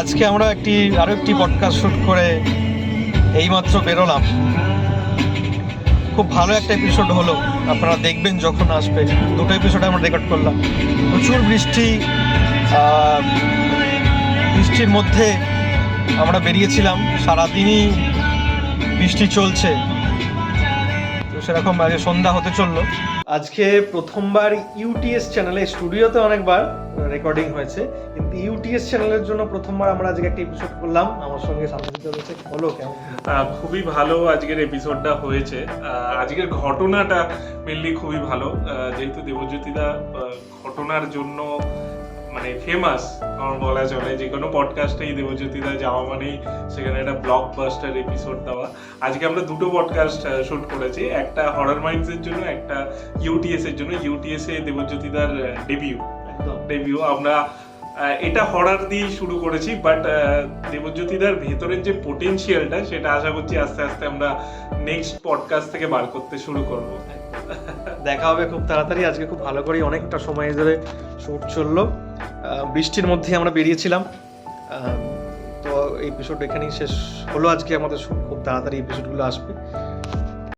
আজকে আমরা আরো একটি পডকাস্ট শুট করে এইমাত্র বেরোলাম। খুব ভালো একটা এপিসোড হলো, আপনারা দেখবেন যখন আসবে। দুটো এপিসোড আমরা রেকর্ড করলাম। প্রচুর বৃষ্টির মধ্যে আমরা বেরিয়েছিলাম, সারাদিনই বৃষ্টি চলছে। তো সেরকম আজকে সন্ধ্যা হতে চললো। আজকে প্রথমবার ইউটিএস চ্যানেলে, স্টুডিওতে অনেকবার রেকর্ডিং হয়েছে, কিন্তু ইউটিএস চ্যানেলের জন্য প্রথমবার আমরা আজকে একটা এপিসোড করলাম। আমার সঙ্গে সামনে রয়েছে, হলো কেমন? খুবই ভালো আজকের এপিসোডটা হয়েছে। আজকের ঘটনাটা মেনলি খুবই ভালো, যেহেতু দেবজ্যোতিদা ঘটনার জন্য মানে ফেমাস আমার বলা চলে। যে কোনো পডকাস্টেই দেবজ্যোতিদা যাওয়া মানেই সেখানে একটা ব্লকবাস্টার এপিসোড দেওয়া। আজকে আমরা দুটো পডকাস্ট শুট করেছি, একটা হরর মাইন্ডসের জন্য, একটা ইউটিএস এর জন্য। ইউটিএস এ দেবজ্যোতিদার ডেবিউ। আমরা এটা হরার দিয়েই শুরু করেছি, বাট দেবজ্যোতিদার ভেতরের যে পোটেনশিয়ালটা সেটা আশা করছি আস্তে আস্তে আমরা নেক্সট পডকাস্ট থেকে বার করতে শুরু করব। দেখা হবে খুব তাড়াতাড়ি। আজকে খুব ভালো করে অনেকটা সময় ধরে শুট চললো। বৃষ্টির মধ্যে আমরা বেরিয়েছিলাম। তো এই এপিসোড এখানেই শেষ হলো। আজকে আমাদের শুট, খুব তাড়াতাড়ি এপিসোডগুলো আসবে।